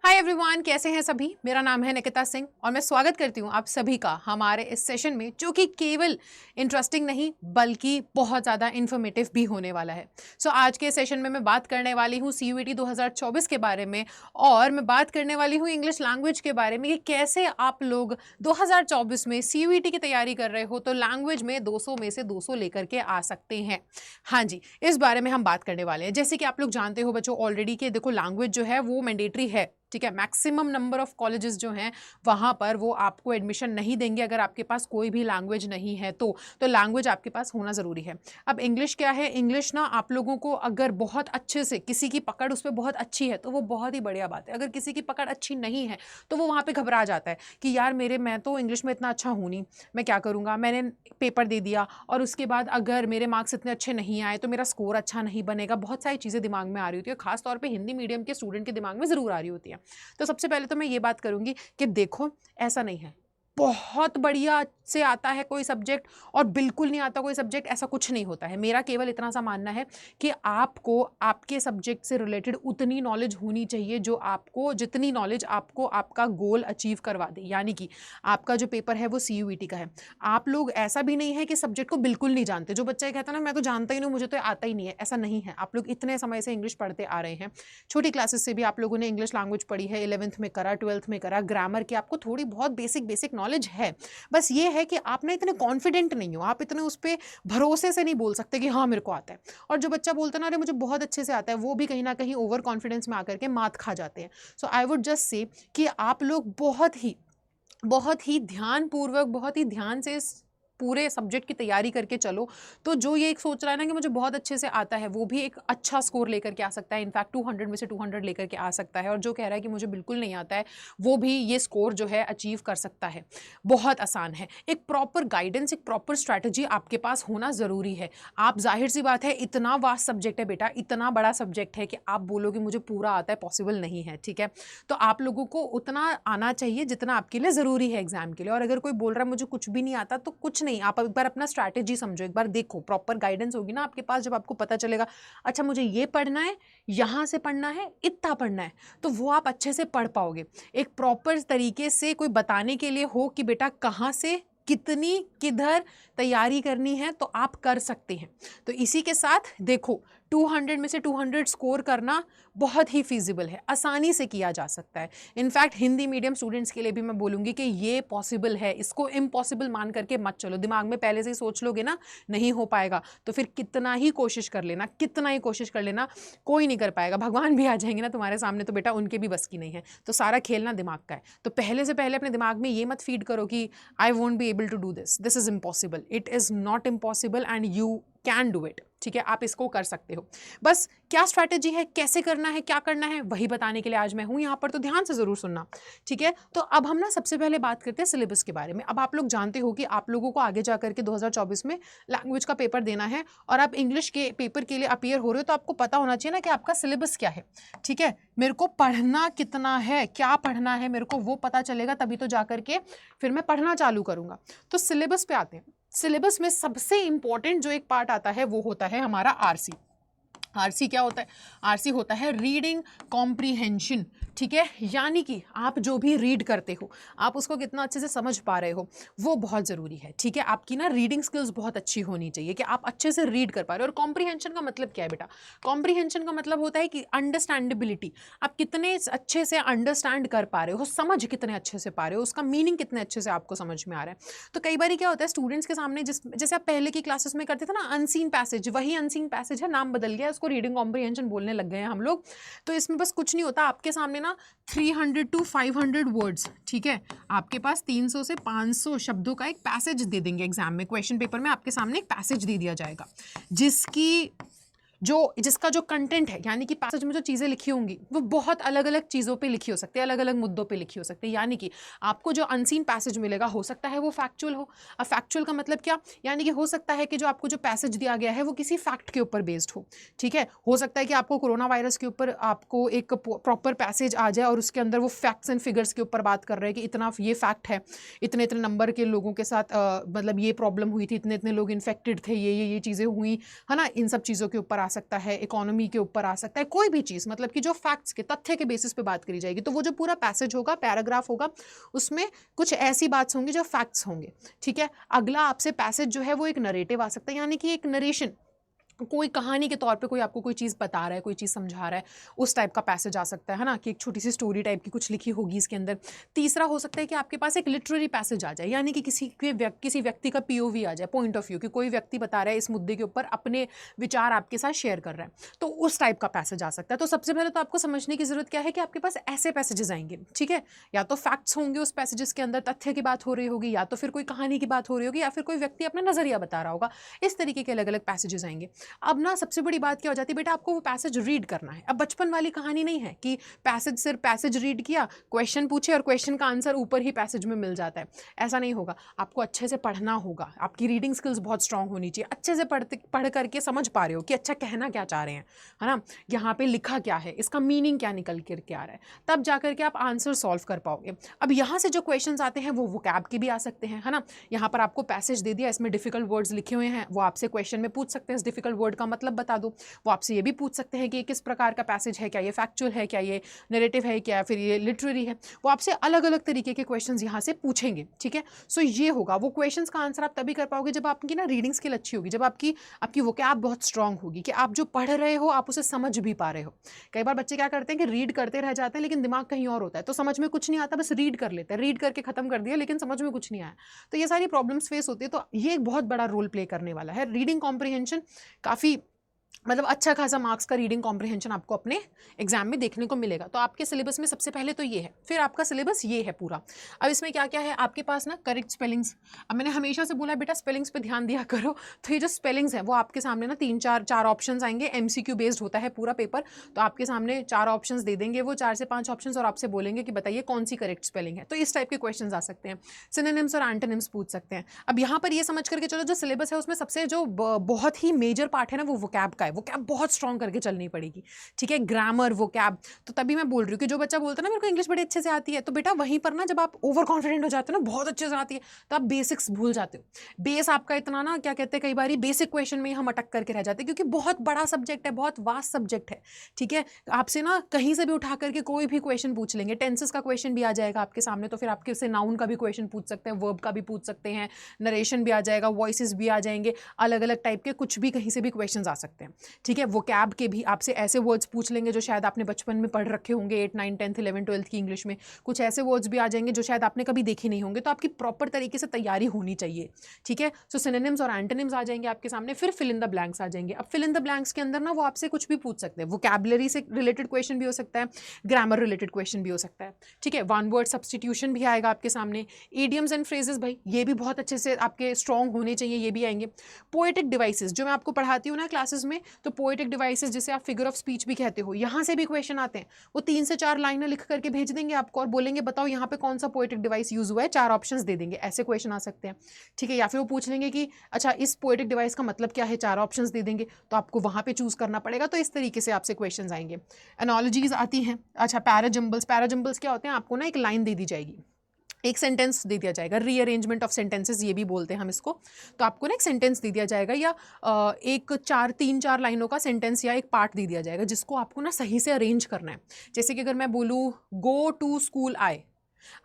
Hi everyone, कैसे हैं सभी। मेरा नाम है निकिता सिंह और मैं स्वागत करती हूं आप सभी का हमारे इस सेशन में, जो कि केवल इंटरेस्टिंग नहीं बल्कि बहुत ज़्यादा इन्फॉर्मेटिव भी होने वाला है। आज के सेशन में मैं बात करने वाली हूं CUET 2024 के बारे में, और मैं बात करने वाली हूं इंग्लिश लैंग्वेज के बारे में कि कैसे आप लोग 2024 में CUET की तैयारी कर रहे हो तो लैंग्वेज में 200 में से 200 लेकर के आ सकते हैं। हाँ जी, इस बारे में हम बात करने वाले हैं। जैसे कि आप लोग जानते हो बच्चों ऑलरेडी कि देखो लैंग्वेज जो है वो मैंडेटरी है, ठीक है। मैक्सिमम नंबर ऑफ कॉलेजेस जो हैं वहाँ पर वो आपको एडमिशन नहीं देंगे अगर आपके पास कोई भी लैंग्वेज नहीं है तो लैंग्वेज आपके पास होना ज़रूरी है। अब इंग्लिश क्या है, इंग्लिश ना आप लोगों को अगर बहुत अच्छे से किसी की पकड़ उस पर बहुत अच्छी है तो वो बहुत ही बढ़िया बात है। अगर किसी की पकड़ अच्छी नहीं है तो वो वहाँ पर घबरा जाता है कि यार मैं तो इंग्लिश में इतना अच्छा हूँ नहीं, मैं क्या करूँगा। मैंने पेपर दे दिया और उसके बाद अगर मेरे मार्क्स इतने अच्छे नहीं आए तो मेरा स्कोर अच्छा नहीं बनेगा। बहुत सारी चीज़ें दिमाग में आ रही होती है, खासतौर पर हिंदी मीडियम के स्टूडेंट के दिमाग में ज़रूर आ रही होती है। तो सबसे पहले तो मैं ये बात करूंगी कि देखो ऐसा नहीं है बहुत बढ़िया से आता है कोई सब्जेक्ट और बिल्कुल नहीं आता कोई सब्जेक्ट, ऐसा कुछ नहीं होता है। मेरा केवल इतना सा मानना है कि आपको आपके सब्जेक्ट से रिलेटेड उतनी नॉलेज होनी चाहिए जो आपको, जितनी नॉलेज आपको आपका गोल अचीव करवा दे। यानी कि आपका जो पेपर है वो CUET का है। आप लोग ऐसा भी नहीं है कि सब्जेक्ट को बिल्कुल नहीं जानते। जो बच्चा कहता है ना मैं तो जानता ही नहीं, मुझे तो आता ही नहीं है, ऐसा नहीं है। आप लोग इतने समय से इंग्लिश पढ़ते आ रहे हैं, छोटी क्लासेस से भी आप लोगों ने इंग्लिश लैंग्वेज पढ़ी है, 11th में करा, 12th में करा, ग्रामर की आपको थोड़ी बहुत बेसिक नॉलेज है। बस ये है कि आप ना इतने कॉन्फिडेंट नहीं हो, आप इतने उस पर भरोसे से नहीं बोल सकते कि हाँ मेरे को आता है। और जो बच्चा बोलता है ना अरे मुझे बहुत अच्छे से आता है, वो भी कहीं ना कहीं ओवर कॉन्फिडेंस में आकर के मात खा जाते हैं। सो आई वुड जस्ट से कि आप लोग बहुत ही ध्यानपूर्वक, बहुत ही ध्यान से इस पूरे सब्जेक्ट की तैयारी करके चलो। तो जो ये एक सोच रहा है ना कि मुझे बहुत अच्छे से आता है, वो भी एक अच्छा स्कोर लेकर के आ सकता है। इनफैक्ट 200 में से 200 लेकर के आ सकता है। और जो कह रहा है कि मुझे बिल्कुल नहीं आता है, वो भी ये स्कोर जो है अचीव कर सकता है। बहुत आसान है। एक प्रॉपर गाइडेंस, एक प्रॉपर स्ट्रैटेजी आपके पास होना ज़रूरी है। आप, जाहिर सी बात है, इतना वास्ट सब्जेक्ट है बेटा, इतना बड़ा सब्जेक्ट है कि आप बोलोगे मुझे पूरा आता है, पॉसिबल नहीं है, ठीक है। तो आप लोगों को उतना आना चाहिए जितना आपके लिए ज़रूरी है एग्जाम के लिए। और अगर कोई बोल रहा है मुझे कुछ भी नहीं आता तो कुछ नहीं, आप एक बार अपना स्ट्रैटेजी समझो, एक बार देखो, प्रॉपर गाइडेंस होगी ना आपके पास, जब आपको पता चलेगा अच्छा मुझे ये पढ़ना है, यहाँ से पढ़ना है, इतना पढ़ना है, तो वो आप अच्छे से पढ़ पाओगे। एक प्रॉपर तरीके से कोई बताने के लिए हो कि बेटा कहाँ से कितनी किधर तैयारी करनी है तो आप कर सकते हैं। तो इसी के साथ देखो 200 में से 200 स्कोर करना बहुत ही फिजिबल है, आसानी से किया जा सकता है। इनफैक्ट हिंदी मीडियम स्टूडेंट्स के लिए भी मैं बोलूँगी कि ये पॉसिबल है, इसको इम्पॉसिबल मान करके मत चलो। दिमाग में पहले से ही सोच लोगे ना नहीं हो पाएगा तो फिर कितना ही कोशिश कर लेना, कितना ही कोशिश कर लेना, कोई नहीं कर पाएगा। भगवान भी आ जाएंगे ना तुम्हारे सामने तो बेटा उनके भी बस की नहीं है। तो सारा खेलना दिमाग का है। तो पहले से पहले अपने दिमाग में ये मत फीड करो कि I won't be able to do this is impossible. It is not impossible and you can do it, ठीक है। आप इसको कर सकते हो। बस क्या स्ट्रैटेजी है, कैसे करना है, क्या करना है, वही बताने के लिए आज मैं हूं यहाँ पर, तो ध्यान से जरूर सुनना, ठीक है। तो अब हम ना सबसे पहले बात करते हैं सिलेबस के बारे में। अब आप लोग जानते हो कि आप लोगों को आगे जाकर के 2024 में लैंग्वेज का पेपर देना है और आप इंग्लिश के पेपर के लिए अपीयर हो रहे हो, तो आपको पता होना चाहिए ना कि आपका सिलेबस क्या है, ठीक है। मेरे को पढ़ना कितना है, क्या पढ़ना है, मेरे को वो पता चलेगा, तभी तो जाकर के फिर मैं पढ़ना चालू करूंगा। तो सिलेबस पे आते हैं। सिलेबस में सबसे इंपॉर्टेंट जो एक पार्ट आता है वो होता है हमारा RC। RC क्या होता है? RC होता है रीडिंग कॉम्प्रीहेंशन, ठीक है। यानी कि आप जो भी रीड करते हो आप उसको कितना अच्छे से समझ पा रहे हो, वो बहुत ज़रूरी है, ठीक है। आपकी ना रीडिंग स्किल्स बहुत अच्छी होनी चाहिए कि आप अच्छे से रीड कर पा रहे हो। और कॉम्प्रीहेंशन का मतलब क्या है बेटा? कॉम्प्रीहेंशन का मतलब होता है कि अंडरस्टैंडेबिलिटी, आप कितने अच्छे से अंडरस्टैंड कर पा रहे हो, समझ कितने अच्छे से पा रहे हो, उसका मीनिंग कितने अच्छे से आपको समझ में आ रहा है। तो कई बार क्या होता है स्टूडेंट्स के सामने, जैसे आप पहले की क्लासेस में करते थे ना अनसीन पैसेज, वही अनसीन पैसेज है, नाम बदल गया, उसको रीडिंग कॉम्प्रीहेंशन बोलने लग गए हैं हम लोग। तो इसमें बस कुछ नहीं होता, आपके सामने ना 300 to 500 वर्ड्स, ठीक है। आपके पास 300 से 500 शब्दों का एक पैसेज दे देंगे एग्जाम में, क्वेश्चन पेपर में आपके सामने एक पैसेज दे दिया जाएगा जिसका जो कंटेंट है, यानी कि पैसेज में जो चीज़ें लिखी होंगी वो बहुत अलग अलग चीज़ों पे लिखी हो सकती है, अलग अलग मुद्दों पे लिखी हो सकती है। यानी कि आपको जो अनसीन पैसेज मिलेगा हो सकता है वो फैक्चुअल हो। अब फैक्चुअल का मतलब क्या? यानी कि हो सकता है कि जो आपको जो पैसेज दिया गया है वो किसी फैक्ट के ऊपर बेस्ड हो, ठीक है। हो सकता है कि आपको कोरोना वायरस के ऊपर आपको एक प्रॉपर पैसेज आ जाए और उसके अंदर वो फैक्ट्स एंड फिगर्स के ऊपर बात कर रहे हैं कि इतना ये फैक्ट है, इतने इतने नंबर के लोगों के साथ मतलब ये प्रॉब्लम हुई थी, इतने इतने लोग इन्फेक्टेड थे, ये चीज़ें हुई है ना, इन सब चीज़ों के ऊपर आ सकता है, इकोनॉमी के ऊपर आ सकता है, कोई भी चीज़, मतलब कि जो फैक्ट्स के, तथ्य के बेसिस पे बात करी जाएगी। तो वो जो पूरा पैसेज होगा, पैराग्राफ होगा, उसमें कुछ ऐसी बात होंगी जो फैक्ट्स होंगे, ठीक है। अगला आपसे पैसेज जो है वो एक नरेटिव आ सकता है, यानी कि एक नरेशन, कोई कहानी के तौर पे कोई आपको कोई चीज़ बता रहा है, कोई चीज़ समझा रहा है, उस टाइप का पैसेज आ सकता है ना, कि एक छोटी सी स्टोरी टाइप की कुछ लिखी होगी इसके अंदर। तीसरा हो सकता है कि आपके पास एक लिटरेरी पैसेज आ जाए, यानी कि किसी व्यक्ति का पीओवी आ जाए, पॉइंट ऑफ व्यू, कि कोई व्यक्ति बता रहा है इस मुद्दे के ऊपर, अपने विचार आपके साथ शेयर कर रहा है, तो उस टाइप का पैसेज आ सकता है। तो सबसे पहले तो आपको समझने की जरूरत क्या है कि आपके पास ऐसे पैसेजेस आएंगे, ठीक है। या तो फैक्ट्स होंगे उस पैसेजेस के अंदर, तथ्य की बात हो रही होगी, या तो फिर कोई कहानी की बात हो रही होगी, या फिर कोई व्यक्ति अपना नजरिया बता रहा होगा। इस तरीके के अलग अलग पैसेजेस आएंगे। अब ना सबसे बड़ी बात क्या हो जाती है, बेटा आपको वो पैसेज रीड करना है। अब बचपन वाली कहानी नहीं है कि पैसेज सिर्फ पैसेज रीड किया, क्वेश्चन पूछे और क्वेश्चन का आंसर ऊपर ही पैसेज में मिल जाता है, ऐसा नहीं होगा। आपको अच्छे से पढ़ना होगा, आपकी रीडिंग स्किल्स बहुत स्ट्रांग होनी चाहिए, अच्छे से पढ़ करके समझ पा रहे हो कि अच्छा कहना क्या चाह रहे हैं, है ना, यहाँ पे लिखा क्या है, इसका मीनिंग क्या निकल करके आ रहा है, तब जाकर के आप आंसर सॉल्व कर पाओगे। अब यहाँ से जो क्वेश्चन आते हैं वो वोकैब के भी आ सकते हैं, है ना। यहाँ पर आपको पैसेज दे दिया, इसमें डिफिकल्ट वर्ड्स लिखे हुए हैं, वो आपसे क्वेश्चन में पूछ सकते हैं इस डिफिकल्ट वर्ड का मतलब बता दो। वो आपसे ये भी पूछ सकते हैं कि ये किस प्रकार का पैसेज है, क्या ये फैक्चुअल है, क्या ये नैरेटिव है, क्या फिर ये लिटरेरी है। वो आपसे अलग अलग तरीके के क्वेश्चंस यहाँ से पूछेंगे, ठीक है। सो ये होगा, वो क्वेश्चंस का आंसर आप तभी कर पाओगे जब आपकी ना रीडिंग स्किल अच्छी होगी, जब आपकी वोकैब बहुत स्ट्रांग होगी, कि आप जो पढ़ रहे हो आप उसे समझ भी पा रहे हो। कई बार बच्चे क्या करते हैं कि रीड करते रह जाते हैं लेकिन दिमाग कहीं और होता है, तो समझ में कुछ नहीं आता, बस रीड कर लेते हैं, रीड करके खत्म कर दिया लेकिन समझ में कुछ नहीं आया। तो ये सारी प्रॉब्लम्स फेस होती है। तो ये एक बहुत बड़ा रोल प्ले करने वाला है। रीडिंग कॉम्प्रिहेंशन काफ़ी, मतलब अच्छा खासा मार्क्स का रीडिंग कॉम्प्रिहेंशन आपको अपने एग्जाम में देखने को मिलेगा। तो आपके सिलेबस में सबसे पहले तो ये है, फिर आपका सिलेबस ये है पूरा। अब इसमें क्या क्या है आपके पास ना, करेक्ट स्पेलिंग्स। अब मैंने हमेशा से बोला बेटा स्पेलिंग्स पे ध्यान दिया करो, तो ये जो स्पेलिंग्स है वो आपके सामने ना चार ऑप्शंस आएंगे। एमसीक्यू बेस्ड होता है पूरा पेपर, तो आपके सामने 4 ऑप्शंस दे देंगे, वो 4 से 5 ऑप्शंस, और आपसे बोलेंगे कि बताइए कौन सी करेक्ट स्पेलिंग है। तो इस टाइप के क्वेश्चन आ सकते हैं। सिनोनिम्स और एंटोनिम्स पूछ सकते हैं। अब यहाँ पर ये समझ करके चलो, जो सिलेबस है उसमें सबसे जो बहुत ही मेजर पार्ट है ना, वो वोकैब का है। वोकैब बहुत स्ट्रॉन्ग करके चलनी पड़ेगी, ठीक है। ग्रामर, वोकैब, तो तभी मैं बोल रही हूँ कि जो बच्चा बोलता है ना मेरे को इंग्लिश बड़ी अच्छे से आती है, तो बेटा वहीं पर ना जब आप ओवर कॉन्फिडेंट हो जाते हो ना, बहुत अच्छे से आती है, तो आप बेसिक्स भूल जाते हो। बेस आपका इतना ना, क्या कहते हैं, कई बार बेसिक क्वेश्चन में ही हम अटक करके रह जाते हैं, क्योंकि बहुत बड़ा सब्जेक्ट है, बहुत वास्ट सब्जेक्ट है, ठीक है। आपसे ना कहीं से भी उठा करके कोई भी क्वेश्चन पूछ लेंगे, टेंसेस का क्वेश्चन भी आ जाएगा आपके सामने, तो फिर आपके से नाउन का भी क्वेश्चन पूछ सकते हैं, वर्ब का भी पूछ सकते हैं, नरेशन भी आ जाएगा, वॉइसेस भी आ जाएंगे, अलग अलग टाइप के कुछ भी कहीं से भी क्वेश्चन आ सकते हैं, ठीक है। वोकैब के भी आपसे ऐसे वर्ड्स पूछ लेंगे जो शायद आपने बचपन में पढ़ रखे होंगे, 8, 9, 10, 11, 12 की इंग्लिश में। कुछ ऐसे वर्ड्स भी आ जाएंगे जो शायद आपने कभी देखे नहीं होंगे, तो आपकी प्रॉपर तरीके से तैयारी होनी चाहिए, ठीक है। सो सिनोनिम्स और एंटोनिम्स आ जाएंगे आपके सामने, फिर फिल इन द ब्लैंक्स आ जाएंगे। अब फिल इन द ब्लैंक्स के अंदर ना वो आपसे कुछ भी पूछ सकते हैं, वोकैबुलरी से रिलेटेड क्वेश्चन भी हो सकता है, ग्रामर रिलेटेड क्वेश्चन भी हो सकता है, ठीक है। वन वर्ड सब्स्टिट्यूशन भी आएगा आपके सामने, इडियम्स एंड फ्रेजेस, भाई ये भी बहुत अच्छे से आपके स्ट्रॉन्ग होने चाहिए, ये भी आएंगे। पोएटिक डिवाइसेस, जो मैं आपको पढ़ाती हूँ ना क्लासेस में, तो पोएटिक डिवाइसेस जिसे आप फिगर ऑफ स्पीच भी कहते हो, यहाँ से भी क्वेश्चन आते हैं। वो 3 से 4 लाइनें लिख करके भेज देंगे आपको और बोलेंगे बताओ यहाँ पे कौन सा पोएटिक डिवाइस यूज हुआ है, 4 ऑप्शंस दे देंगे, ऐसे क्वेश्चन आ सकते हैं, ठीक है। या फिर वो पूछ लेंगे कि अच्छा इस पोएटिक डिवाइस का मतलब क्या है, 4 ऑप्शंस दे देंगे, तो आपको वहाँ पे चूज करना पड़ेगा। तो इस तरीके से आपसे क्वेश्चन आएंगे। एनोलॉजीज आती हैं। अच्छा पैराजम्बल्स क्या होते हैं, आपको ना एक लाइन दे दी जाएगी, एक सेंटेंस दे दिया जाएगा, रीअरेंजमेंट ऑफ सेंटेंसेस ये भी बोलते हैं हम इसको। तो आपको ना एक सेंटेंस दे दिया जाएगा, या एक 3-4 लाइनों का सेंटेंस या एक पार्ट दे दिया जाएगा, जिसको आपको ना सही से अरेंज करना है। जैसे कि अगर मैं बोलूँ गो टू स्कूल आए,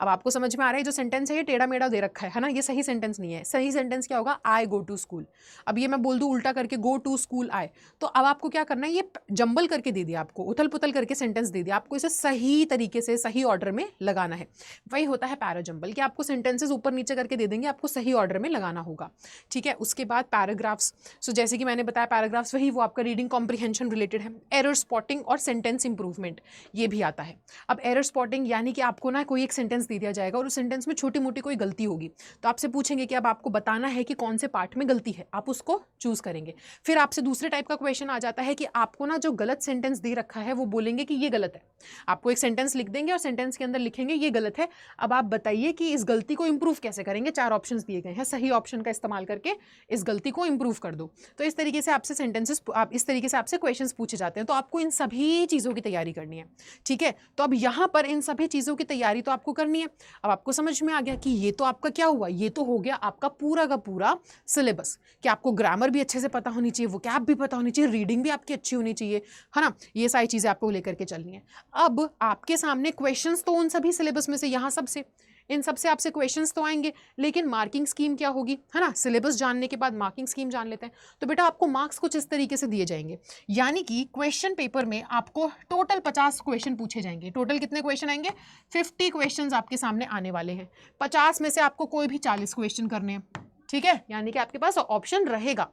अब आपको समझ में आ रहा है जो सेंटेंस है ये टेढ़ा मेढ़ा दे रखा है ना, ये सही सेंटेंस नहीं है। सही सेंटेंस क्या होगा, आई गो टू स्कूल। अब ये मैं बोल दूं उल्टा करके, गो टू स्कूल आए, तो अब आपको क्या करना है, ये जंबल करके दे दिया आपको, उथल पुथल करके सेंटेंस दे दिया आपको, इसे सही तरीके से सही ऑर्डर में लगाना है। वही होता है पैराजंबल, कि आपको सेंटेंसेस ऊपर नीचे करके दे देंगे, आपको सही ऑर्डर में लगाना होगा, ठीक है। उसके बाद पैराग्राफ्स, सो जैसे कि मैंने बताया पैराग्राफ्स वही वो आपका रीडिंग कॉम्प्रिहेंशन रिलेटेड है। एरर स्पॉटिंग और सेंटेंस इंप्रूवमेंट ये भी आता है। अब एरर स्पॉटिंग यानी कि आपको ना कोई एक सेंटेंस दे दिया जाएगा और उस सेंटेंस में छोटी मोटी कोई गलती होगी, तो आपसे पूछेंगे कि अब आपको बताना है कि कौन से पार्ट में गलती है, आप उसको चूज करेंगे। फिर आपसे दूसरे टाइप का क्वेश्चन आ जाता है कि आपको ना जो गलत सेंटेंस दे रखा है वो बोलेंगे कि ये गलत है। आपको एक सेंटेंस लिख देंगे और सेंटेंस के अंदर लिखेंगे ये गलत है, अब आप बताइए कि इस गलती को इंप्रूव कैसे करेंगे। 4 ऑप्शंस दिए गए हैं, सही ऑप्शन का इस्तेमाल करके इस गलती को इंप्रूव कर दो। तो इस तरीके से आपसे सेंटेंसेस, आप इस तरीके से आपसे क्वेश्चंस पूछे जाते हैं। तो आपको इन सभी चीज़ों की तैयारी करनी है, ठीक है। तो अब यहाँ पर इन सभी चीज़ों की तैयारी तो आपको करनी है। अब आपको समझ में आ गया कि ये तो आपका क्या हुआ, ये तो हो गया आपका पूरा का पूरा सिलेबस, कि आपको ग्रामर भी अच्छे से पता होनी चाहिए, वोकैब भी पता होनी चाहिए, रीडिंग भी आपकी अच्छी होनी चाहिए, है ना। ये सारी चीज़ें आपको लेकर के चलनी है। अब आपके सामने क्वेश्चंस तो उन सभी सिलेबस में से, यहाँ सबसे, इन सबसे आपसे क्वेश्चंस तो आएंगे, लेकिन मार्किंग स्कीम क्या होगी, है ना। सिलेबस जानने के बाद मार्किंग स्कीम जान लेते हैं। तो बेटा आपको मार्क्स कुछ इस तरीके से दिए जाएंगे, यानी कि क्वेश्चन पेपर में आपको टोटल 50 क्वेश्चन पूछे जाएंगे। टोटल कितने क्वेश्चन आएंगे, 50 क्वेश्चन आपके सामने आने वाले हैं। 50 में से आपको कोई भी 40 क्वेश्चन करने हैं, ठीक है। यानी कि आपके पास ऑप्शन रहेगा,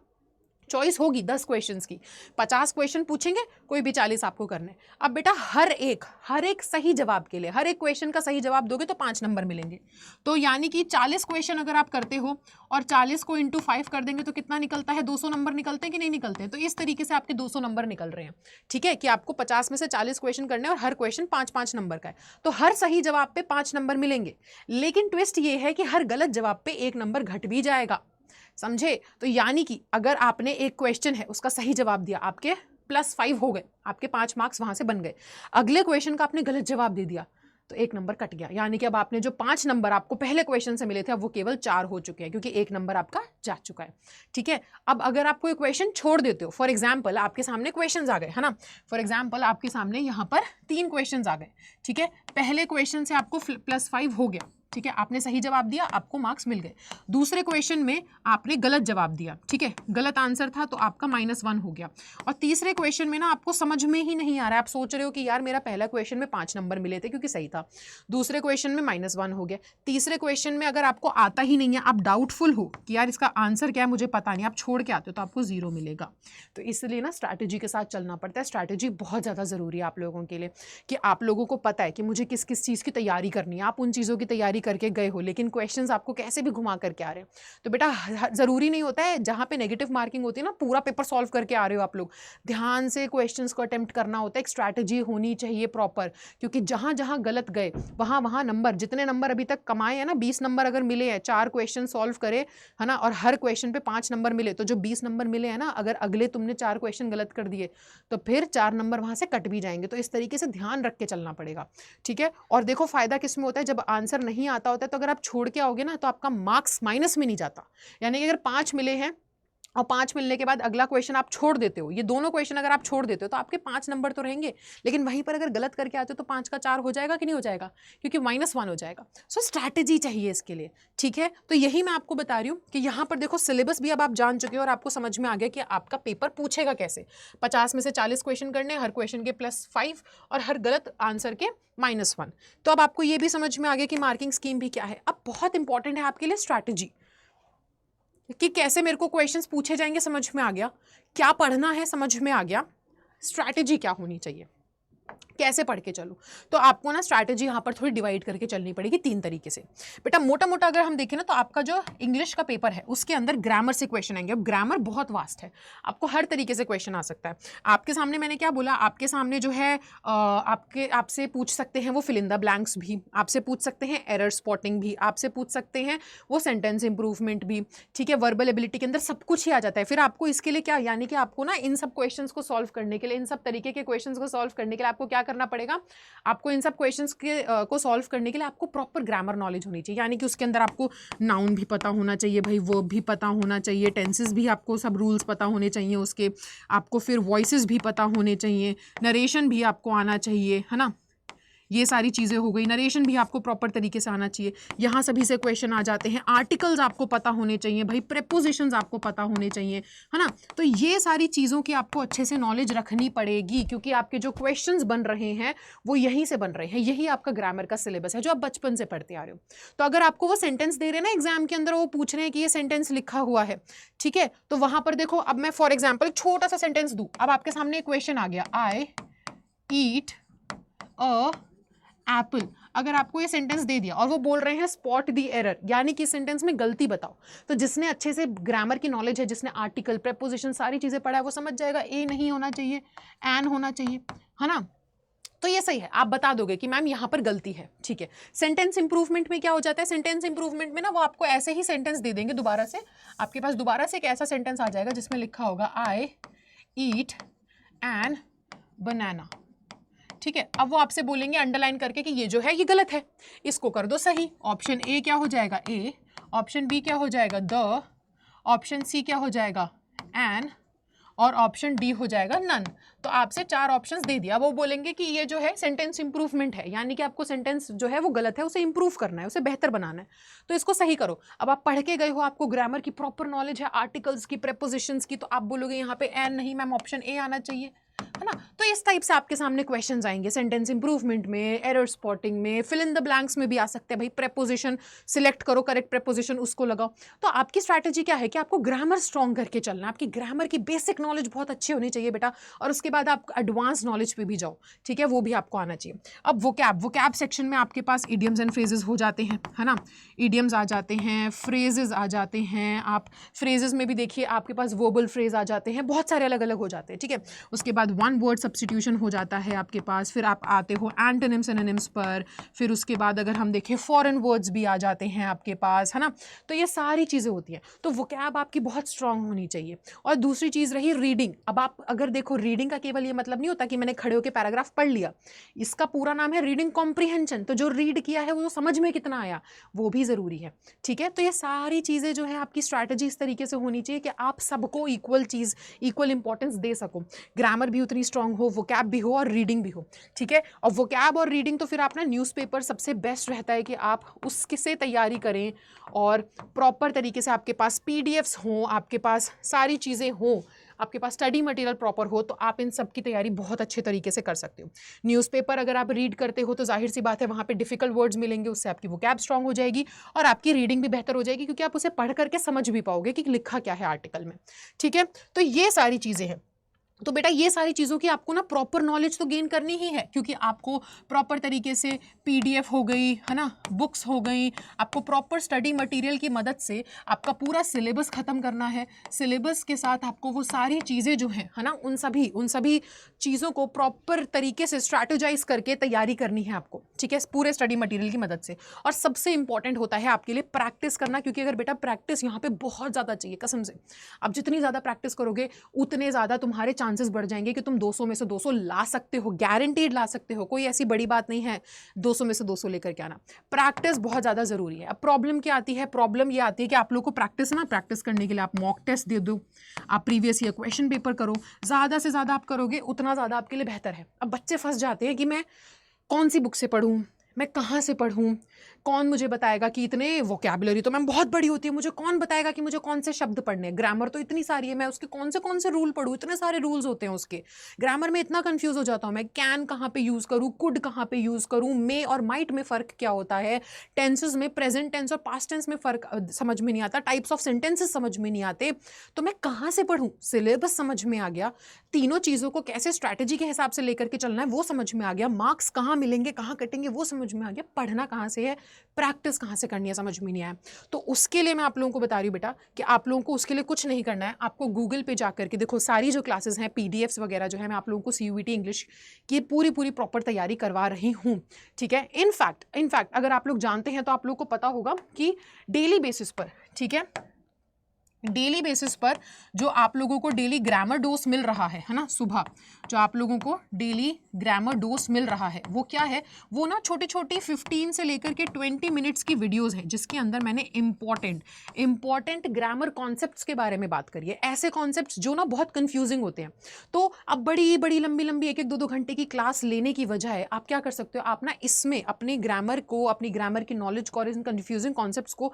चॉइस होगी 10 क्वेश्चंस की, 50 क्वेश्चन पूछेंगे, कोई भी 40 आपको करने। अब बेटा हर एक सही जवाब के लिए, हर एक क्वेश्चन का सही जवाब दोगे तो 5 नंबर मिलेंगे। तो यानी कि 40 क्वेश्चन अगर आप करते हो और 40 को इंटू 5 कर देंगे तो कितना निकलता है, 200 नंबर निकलते हैं कि नहीं निकलते हैं। तो इस तरीके से आपके 200 नंबर निकल रहे हैं, ठीक है, कि आपको 50 में से 40 क्वेश्चन करने और हर क्वेश्चन 5-5 नंबर का है। तो हर सही जवाब पे 5 नंबर मिलेंगे, लेकिन ट्विस्ट ये है कि हर गलत जवाब पे 1 नंबर घट भी जाएगा, समझे। तो यानी कि अगर आपने एक क्वेश्चन है उसका सही जवाब दिया, आपके +5 हो गए, आपके 5 मार्क्स वहां से बन गए। अगले क्वेश्चन का आपने गलत जवाब दे दिया तो 1 नंबर कट गया, यानी कि अब आपने जो 5 नंबर आपको पहले क्वेश्चन से मिले थे, अब वो केवल 4 हो चुके हैं, क्योंकि 1 नंबर आपका जा चुका है, ठीक है। अब अगर आप कोई क्वेश्चन छोड़ देते हो, फॉर एग्जाम्पल आपके सामने क्वेश्चन आ गए, है ना, फॉर एग्जाम्पल आपके सामने यहाँ पर 3 क्वेश्चन आ गए, ठीक है। पहले क्वेश्चन से आपको +5 हो गया, ठीक है, आपने सही जवाब दिया, आपको मार्क्स मिल गए। दूसरे क्वेश्चन में आपने गलत जवाब दिया, ठीक है, गलत आंसर था तो आपका -1 हो गया। और तीसरे क्वेश्चन में ना आपको समझ में ही नहीं आ रहा है, आप सोच रहे हो कि यार मेरा पहला क्वेश्चन में 5 नंबर मिले थे क्योंकि सही था, दूसरे क्वेश्चन में -1 हो गया, तीसरे क्वेश्चन में अगर आपको आता ही नहीं है, आप डाउटफुल हो कि यार इसका आंसर क्या है मुझे पता नहीं, आप छोड़ के आते हो तो आपको 0 मिलेगा। तो इसलिए ना स्ट्रैटेजी के साथ चलना पड़ता है। स्ट्रैटेजी बहुत ज़्यादा ज़रूरी है आप लोगों के लिए, कि आप लोगों को पता है कि मुझे किस किस चीज़ की तैयारी करनी है, आप उन चीज़ों की तैयारी करके गए हो, लेकिन क्वेश्चंस आपको कैसे भी घुमा करके आ रहे हो। तो बेटा ज़रूरी नहीं होता है जहाँ पे नेगेटिव मार्किंग होती है ना, पूरा पेपर सॉल्व करके आ रहे हो आप लोग, ध्यान से क्वेश्चंस को अटेम्प्ट करना होता है, एक स्ट्रैटेजी होनी चाहिए प्रॉपर, क्योंकि जहाँ जहाँ गलत गए वहाँ नंबर, जितने नंबर अभी तक कमाए हैं ना, 20 नंबर अगर मिले हैं, 4 क्वेश्चन सॉल्व करे, है ना, और हर क्वेश्चन पे 5 नंबर मिले, तो जो 20 नंबर मिले हैं ना, अगर अगले तुमने 4 क्वेश्चन गलत कर दिए तो फिर 4 नंबर वहाँ से कट भी जाएंगे। तो इस तरीके से ध्यान रख के चलना पड़ेगा, ठीक है। और देखो फायदा किसमें होता है, जब आंसर नहीं आता होता है तो अगर आप छोड़ के आओगे ना तो आपका मार्क्स माइनस में नहीं जाता। यानी कि अगर 5 मिले हैं और 5 मिलने के बाद अगला क्वेश्चन आप छोड़ देते हो, ये दोनों क्वेश्चन अगर आप छोड़ देते हो तो आपके 5 नंबर तो रहेंगे, लेकिन वहीं पर अगर गलत करके आते हो तो 5 का 4 हो जाएगा कि नहीं हो जाएगा, क्योंकि -1 हो जाएगा। सो स्ट्रैटेजी चाहिए इसके लिए, ठीक है। तो यही मैं आपको बता रही हूँ कि यहाँ पर देखो सिलेबस भी अब आप जान चुके हो और आपको समझ में आ गया कि आपका पेपर पूछेगा कैसे। 50 में से 40 क्वेश्चन करने, हर क्वेश्चन के +5 और हर गलत आंसर के -1। तो अब आपको ये भी समझ में आ गया कि मार्किंग स्कीम भी क्या है। अब बहुत इंपॉर्टेंट है आपके लिए स्ट्रैटेजी, कि कैसे मेरे को क्वेश्चंस पूछे जाएंगे समझ में आ गया, क्या पढ़ना है समझ में आ गया, स्ट्रैटेजी क्या होनी चाहिए, कैसे पढ़ के चलो। तो आपको ना स्ट्रैटेजी यहाँ पर थोड़ी डिवाइड करके चलनी पड़ेगी 3 तरीके से। बेटा मोटा मोटा अगर हम देखें ना तो आपका जो इंग्लिश का पेपर है उसके अंदर ग्रामर से क्वेश्चन आएंगे। अब ग्रामर बहुत वास्ट है, आपको हर तरीके से क्वेश्चन आ सकता है। आपके सामने मैंने क्या बोला, आपके सामने जो है आपसे पूछ सकते हैं वो फिल इन द ब्लैंक्स भी, आपसे पूछ सकते हैं एरर स्पॉटिंग भी, आपसे पूछ सकते हैं वो सेंटेंस इंप्रूवमेंट भी, ठीक है। वर्बल एबिलिटी के अंदर सब कुछ ही आ जाता है। फिर आपको इसके लिए क्या, यानी कि आपको ना इन सब क्वेश्चंस को सॉल्व करने के लिए, इन सब तरीके के क्वेश्चंस को सॉल्व करने के लिए आपको क्या करना पड़ेगा, आपको इन सब क्वेश्चंस के को सॉल्व करने के लिए आपको प्रॉपर ग्रामर नॉलेज होनी चाहिए। यानी कि उसके अंदर आपको नाउन भी पता होना चाहिए भाई, वर्ब भी पता होना चाहिए, टेंसेस भी आपको सब रूल्स पता होने चाहिए उसके, आपको फिर वॉइसेस भी पता होने चाहिए, नरेशन भी आपको आना चाहिए, है ना। ये सारी चीज़ें हो गई, नरेशन भी आपको प्रॉपर तरीके से आना चाहिए। यहाँ सभी से क्वेश्चन आ जाते हैं, आर्टिकल्स आपको पता होने चाहिए भाई, प्रेपोजिशंस आपको पता होने चाहिए, है ना। तो ये सारी चीज़ों की आपको अच्छे से नॉलेज रखनी पड़ेगी, क्योंकि आपके जो क्वेश्चंस बन रहे हैं वो यहीं से बन रहे हैं। यही आपका ग्रामर का सिलेबस है जो आप बचपन से पढ़ते आ रहे हो। तो अगर आपको वो सेंटेंस दे रहे हैं ना एग्जाम के अंदर, वो पूछ रहे हैं कि ये सेंटेंस लिखा हुआ है, ठीक है, तो वहां पर देखो, अब मैं फॉर एग्जाम्पल छोटा सा सेंटेंस दूं, अब आपके सामने एक क्वेश्चन आ गया, आई ईट अ एप्पल। अगर आपको ये सेंटेंस दे दिया और वो बोल रहे हैं स्पॉट दी एरर, यानी कि सेंटेंस में गलती बताओ, तो जिसने अच्छे से ग्रामर की नॉलेज है, जिसने आर्टिकल प्रेपोजिशन सारी चीजें पढ़ा है, वो समझ जाएगा ए नहीं होना चाहिए, एन होना चाहिए, है ना। तो ये सही है, आप बता दोगे कि मैम यहाँ पर गलती है, ठीक है। सेंटेंस इंप्रूवमेंट में क्या हो जाता है, सेंटेंस इंप्रूवमेंट में ना वो आपको ऐसे ही सेंटेंस दे देंगे दोबारा से, आपके पास दोबारा से एक ऐसा सेंटेंस आ जाएगा जिसमें लिखा होगा आई ईट एन बनाना, ठीक है, अब वो आपसे बोलेंगे अंडरलाइन करके कि ये जो है ये गलत है, इसको कर दो सही। ऑप्शन ए क्या हो जाएगा, ए, ऑप्शन बी क्या हो जाएगा, द, ऑप्शन सी क्या हो जाएगा, एन, और ऑप्शन डी हो जाएगा नन। तो आपसे 4 ऑप्शंस दे दिया। वो बोलेंगे कि ये जो है सेंटेंस इंप्रूवमेंट है, यानी कि आपको सेंटेंस जो है वो गलत है, उसे इंप्रूव करना है, उसे बेहतर बनाना है, तो इसको सही करो। अब आप पढ़ के गए हो, आपको ग्रामर की प्रॉपर नॉलेज है, आर्टिकल्स की, प्रेपोजिशंस की, तो आप बोलोगे यहाँ पे एन नहीं मैम, ऑप्शन ए आना चाहिए, है ना। तो इस टाइप से आपके सामने क्वेश्चंस आएंगे सेंटेंस इंप्रूवमेंट में, एरर स्पॉटिंग में, फिल इन द ब्लैंक्स में भी आ सकते हैं भाई। प्रेपोजिशन सिलेक्ट करो, करेक्ट प्रेपोजिशन उसको लगाओ। तो आपकी स्ट्रैटेजी क्या है कि आपको ग्रामर स्ट्रॉन्ग करके चलना, आपकी ग्रामर की बेसिक नॉलेज बहुत अच्छी होनी चाहिए बेटा, और उसके बाद आप एडवांस नॉलेज पे भी जाओ, ठीक है, वो भी आपको आना चाहिए। अब वोकैब सेक्शन में आपके पास इडियम्स एंड फ्रेजेस हो जाते हैं, है ना, इडियम्स आ जाते हैं, फ्रेजेस आ जाते हैं। आप फ्रेजेस में भी देखिए आपके पास वर्बल फ्रेज आ जाते हैं, बहुत सारे अलग अलग हो जाते हैं, ठीक है। उसके बाद वन वर्ड सब्स्टिट्यूशन हो जाता है आपके पास, फिर आप आते हो एंटोनिम्स सिनोनिम्स पर, फिर उसके बाद अगर हम देखें फॉरेन वर्ड्स भी आ जाते हैं आपके पास, है ना। तो ये सारी चीज़ें होती हैं, तो वोकैब आपकी बहुत स्ट्रांग होनी चाहिए। और दूसरी चीज़ रही रीडिंग। अब आप अगर देखो, रीडिंग का केवल ये मतलब नहीं होता कि मैंने खड़े होकर पैराग्राफ पढ़ लिया, इसका पूरा नाम है रीडिंग कॉम्प्रीहेंशन। तो जो रीड किया है वो समझ में कितना आया वो भी ज़रूरी है, ठीक है। तो ये सारी चीज़ें जो है आपकी स्ट्रैटेजी इस तरीके से होनी चाहिए कि आप सबको इक्वल इंपॉर्टेंस दे सको, ग्रामर भी उतनी स्ट्रांग हो, वोकैब भी हो और रीडिंग भी हो, ठीक है। और वोकैब और रीडिंग तो फिर आप ना न्यूज़पेपर सबसे बेस्ट रहता है कि आप उसके से तैयारी करें, और प्रॉपर तरीके से आपके पास पीडीएफ्स हों, आपके पास सारी चीज़ें हों, आपके पास स्टडी मटेरियल प्रॉपर हो, तो आप इन सब की तैयारी बहुत अच्छे तरीके से कर सकते हो। न्यूज़पेपर अगर आप रीड करते हो तो जाहिर सी बात है वहाँ पे डिफिकल्ट वर्ड्स मिलेंगे, उससे आपकी वोकैब स्ट्रांग हो जाएगी और आपकी रीडिंग भी बेहतर हो जाएगी, क्योंकि आप उसे पढ़ करके समझ भी पाओगे कि लिखा क्या है आर्टिकल में, ठीक है। तो ये सारी चीज़ें हैं। तो बेटा ये सारी चीज़ों की आपको ना प्रॉपर नॉलेज तो गेन करनी ही है, क्योंकि आपको प्रॉपर तरीके से पीडीएफ हो गई, है ना, बुक्स हो गई, आपको प्रॉपर स्टडी मटेरियल की मदद से आपका पूरा सिलेबस ख़त्म करना है। सिलेबस के साथ आपको वो सारी चीज़ें जो हैं, है ना, उन सभी चीज़ों को प्रॉपर तरीके से स्ट्रैटेजाइज करके तैयारी करनी है आपको, ठीक है, पूरे स्टडी मटीरियल की मदद से। और सबसे इंपॉर्टेंट होता है आपके लिए प्रैक्टिस करना, क्योंकि अगर बेटा प्रैक्टिस यहाँ पर बहुत ज़्यादा चाहिए कसम से। आप जितनी ज़्यादा प्रैक्टिस करोगे उतने ज़्यादा तुम्हारे चांसेस बढ़ जाएंगे कि तुम 200 में से 200 ला सकते हो, गारंटीड ला सकते हो। कोई ऐसी बड़ी बात नहीं है 200 में से 200 लेकर के आना। प्रैक्टिस बहुत ज़्यादा ज़रूरी है। अब प्रॉब्लम क्या आती है, प्रॉब्लम ये आती है कि आप लोग को प्रैक्टिस करने के लिए आप मॉक टेस्ट दे दो, आप प्रीवियस ईयर क्वेश्चन पेपर करो, ज़्यादा से ज़्यादा आप करोगे उतना ज़्यादा आपके लिए बेहतर है। अब बच्चे फंस जाते हैं कि मैं कौन सी बुक से पढ़ूँ, मैं कहाँ से पढ़ूँ, कौन मुझे बताएगा कि इतने वोकैबुलरी तो मैम बहुत बड़ी होती है, मुझे कौन बताएगा कि मुझे कौन से शब्द पढ़ने हैं, ग्रामर तो इतनी सारी है, मैं उसके कौन से रूल पढ़ूँ, इतने सारे रूल्स होते हैं उसके, ग्रामर में इतना कंफ्यूज हो जाता हूँ मैं, कैन कहाँ पे यूज़ करूँ, कुड कहाँ पे यूज़ करूँ, मे और माइट में फ़र्क क्या होता है, टेंसेज में प्रेजेंट टेंस और पास्ट टेंस में फ़र्क समझ में नहीं आता, टाइप्स ऑफ सेंटेंसेस समझ में नहीं आते, तो मैं कहाँ से पढ़ूँ। सिलेबस समझ में आ गया, तीनों चीज़ों को कैसे स्ट्रैटेजी के हिसाब से लेकर के चलना है वो समझ में आ गया, मार्क्स कहाँ मिलेंगे कहाँ कटेंगे वो समझ में आ गया, पढ़ना कहाँ से है, प्रैक्टिस कहाँ से करनी है समझ में नहीं आया। तो उसके लिए मैं आप लोगों को बता रही हूँ बेटा कि आप लोगों को उसके लिए कुछ नहीं करना है, आपको गूगल पे जाकर के देखो सारी जो क्लासेस हैं, पीडीएफ्स वगैरह जो है, मैं आप लोगों को सीयूईटी इंग्लिश की पूरी प्रॉपर तैयारी करवा रही हूँ, ठीक है। इनफैक्ट अगर आप लोग जानते हैं तो आप लोग को पता होगा कि डेली बेसिस पर, ठीक है, डेली बेसिस पर जो आप लोगों को डेली ग्रामर डोज मिल रहा है ना, सुबह जो आप लोगों को डेली ग्रामर डोज मिल रहा है वो क्या है, वो ना छोटी 15 से लेकर के 20 मिनट्स की वीडियोस हैं, जिसके अंदर मैंने इंपॉर्टेंट ग्रामर कॉन्सेप्ट्स के बारे में बात करी है, ऐसे कॉन्सेप्ट्स जो ना बहुत कंफ्यूजिंग होते हैं। तो अब बड़ी लंबी 1-1, 2-2 घंटे की क्लास लेने की बजाय आप क्या कर सकते हो, आप ना इसमें अपने ग्रामर को, अपनी ग्रामर की नॉलेज को और इन कंफ्यूजिंग कॉन्सेप्ट्स को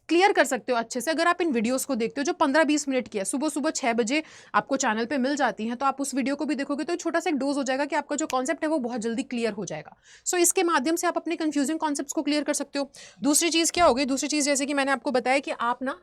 क्लियर कर सकते हो अच्छे से। अगर आप इन वीडियोज़ को देखते हो जो 15-20 मिनट की है, सुबह 6 बजे आपको चैनल पे मिल जाती हैं, तो आप उस वीडियो को भी देखोगे तो छोटा सा एक डोज हो जाएगा कि आपका जो कॉन्सेप्ट है वो बहुत जल्दी क्लियर हो जाएगा। सो इसके माध्यम से आप अपने कंफ्यूजिंग कॉन्सेप्ट्स को क्लियर कर सकते हो। दूसरी चीज़ क्या होगी, दूसरी चीज़ जैसे कि मैंने आपको बताया कि आप ना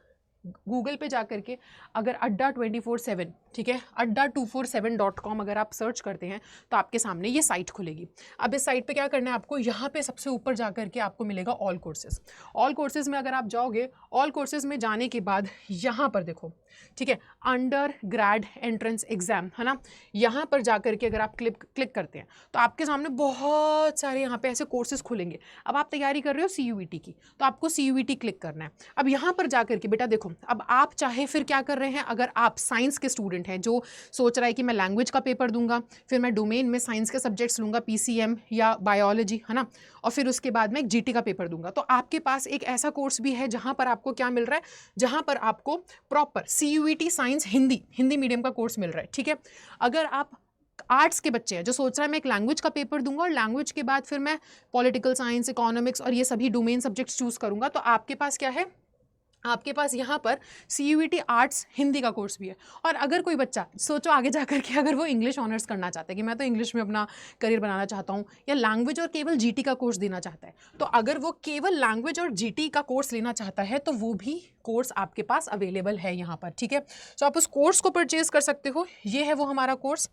गूगल पे जाकर के अगर अड्डा 24/7, ठीक है, adda247.com अगर आप सर्च करते हैं तो आपके सामने ये साइट खुलेगी। अब इस साइट पे क्या करना है आपको, यहाँ पे सबसे ऊपर जाकर के आपको मिलेगा ऑल कोर्सेज। ऑल कोर्सेज में अगर आप जाओगे, ऑल कोर्सेज में जाने के बाद यहाँ पर देखो ठीक है, अंडर ग्रेड एंट्रेंस एग्जाम, है ना। यहाँ पर जाकर के अगर आप क्लिक करते हैं तो आपके सामने बहुत सारे यहाँ पे ऐसे कोर्सेज खुलेंगे। अब आप तैयारी कर रहे हो CUET की, तो आपको CUET क्लिक करना है। अब यहाँ पर जाकर के बेटा देखो, अब आप चाहे फिर क्या कर रहे हैं, अगर आप साइंस के स्टूडेंट हैं जो सोच रहा है कि मैं लैंग्वेज का पेपर दूंगा, फिर मैं डोमेन में साइंस के सब्जेक्ट्स लूंगा, PCM या बायोलॉजी, है ना, और फिर उसके बाद मैं एक GT का पेपर दूंगा, तो आपके पास एक ऐसा कोर्स भी है जहाँ पर आपको क्या मिल रहा है, जहाँ पर आपको proper CUET science Hindi medium का कोर्स मिल रहा है। ठीक है, अगर आप आर्ट्स के बच्चे हैं जो सोच रहा है मैं एक लैंग्वेज का पेपर दूंगा और लैंग्वेज के बाद फिर मैं पॉलिटिकल साइंस, इकोनॉमिक्स और ये सभी डोमेन सब्जेक्ट्स चूज करूंगा, तो आपके पास क्या है, आपके पास यहाँ पर CUET आर्ट्स हिंदी का कोर्स भी है। और अगर कोई बच्चा सोचो आगे जाकर के अगर वो इंग्लिश ऑनर्स करना चाहता है कि मैं तो इंग्लिश में अपना करियर बनाना चाहता हूँ, या लैंग्वेज और केवल GT का कोर्स देना चाहता है, तो अगर वो केवल लैंग्वेज और GT का कोर्स लेना चाहता है तो वो भी कोर्स आपके पास अवेलेबल है यहाँ पर। ठीक है, तो आप उस कोर्स को परचेज कर सकते हो। ये है वो हमारा कोर्स,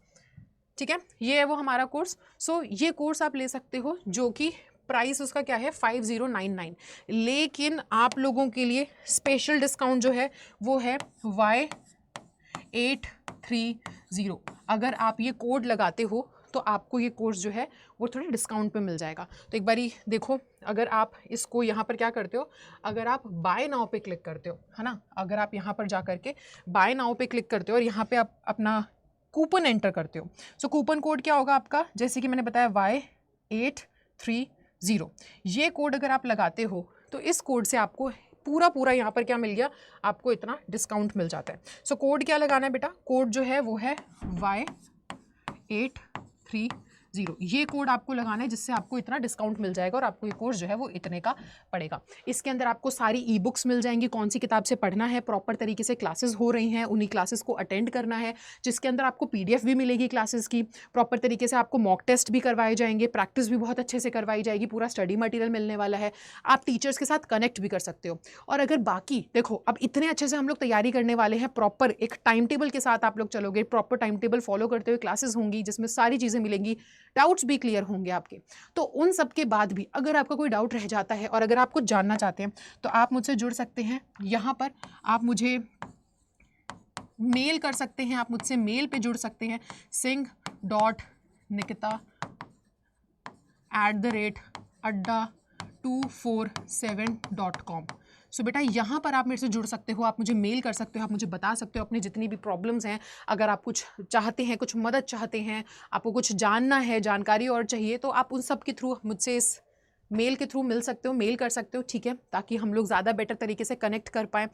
ठीक है, ये है वो हमारा कोर्स। सो ये कोर्स आप ले सकते हो, जो कि प्राइस उसका क्या है 5099, लेकिन आप लोगों के लिए स्पेशल डिस्काउंट जो है वो है Y830। अगर आप ये कोड लगाते हो तो आपको ये कोर्स जो है वो थोड़े डिस्काउंट पे मिल जाएगा। तो एक बारी देखो, अगर आप इसको यहाँ पर क्या करते हो, अगर आप बाय नाउ पे क्लिक करते हो, है ना, अगर आप यहाँ पर जा करके बाय नाउ पे क्लिक करते हो और यहाँ पे आप अपना कूपन एंटर करते हो, सो कूपन कोड क्या होगा आपका, जैसे कि मैंने बताया Y830। ये कोड अगर आप लगाते हो तो इस कोड से आपको पूरा यहाँ पर क्या मिल गया, आपको इतना डिस्काउंट मिल जाता है। सो कोड क्या लगाना है बेटा, कोड जो है वो है Y830। ये कोड आपको लगाना है, जिससे आपको इतना डिस्काउंट मिल जाएगा और आपको ये कोर्स जो है वो इतने का पड़ेगा। इसके अंदर आपको सारी ई-बुक्स मिल जाएंगी, कौन सी किताब से पढ़ना है, प्रॉपर तरीके से क्लासेस हो रही हैं, उन्हीं क्लासेस को अटेंड करना है, जिसके अंदर आपको PDF भी मिलेगी क्लासेस की, प्रॉपर तरीके से आपको मॉक टेस्ट भी करवाए जाएंगे, प्रैक्टिस भी बहुत अच्छे से करवाई जाएगी, पूरा स्टडी मटीरियल मिलने वाला है, आप टीचर्स के साथ कनेक्ट भी कर सकते हो। और अगर बाकी देखो, अब इतने अच्छे से हम लोग तैयारी करने वाले हैं, प्रॉपर एक टाइम टेबल के साथ आप लोग चलोगे, प्रॉपर टाइम टेबल फॉलो करते हुए क्लासेस होंगी, जिसमें सारी चीज़ें मिलेंगी, डाउट्स भी क्लियर होंगे आपके। तो उन सब के बाद भी अगर आपका कोई डाउट रह जाता है और अगर आप कुछ जानना चाहते हैं तो आप मुझसे जुड़ सकते हैं। यहाँ पर आप मुझे मेल कर सकते हैं, आप मुझसे मेल पे जुड़ सकते हैं singh.nikita@adda247.com। सो बेटा यहाँ पर आप मेरे से जुड़ सकते हो, आप मुझे मेल कर सकते हो, आप मुझे बता सकते हो अपनी जितनी भी प्रॉब्लम्स हैं। अगर आप कुछ चाहते हैं, कुछ मदद चाहते हैं, आपको कुछ जानना है, जानकारी और चाहिए, तो आप उन सब के थ्रू मुझसे इस मेल के थ्रू मिल सकते हो, मेल कर सकते हो। ठीक है, ताकि हम लोग ज़्यादा बेटर तरीके से कनेक्ट कर पाएँ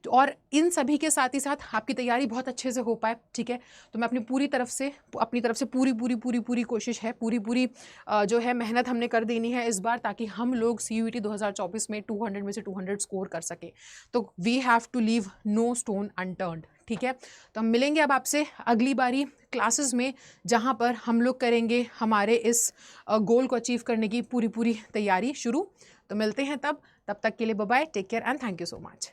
और इन सभी के साथ ही साथ आपकी तैयारी बहुत अच्छे से हो पाए। ठीक है, तो मैं अपनी तरफ से पूरी कोशिश है, पूरी जो है मेहनत हमने कर देनी है इस बार, ताकि हम लोग CUET 2024 में 200 में से 200 स्कोर कर सके। तो we have to leave no stone unturned. ठीक है, तो हम मिलेंगे अब आपसे अगली बारी क्लासेस में, जहाँ पर हम लोग करेंगे हमारे इस गोल को अचीव करने की पूरी तैयारी शुरू। तो मिलते हैं तब तक के लिए bye bye, take care and thank you so much.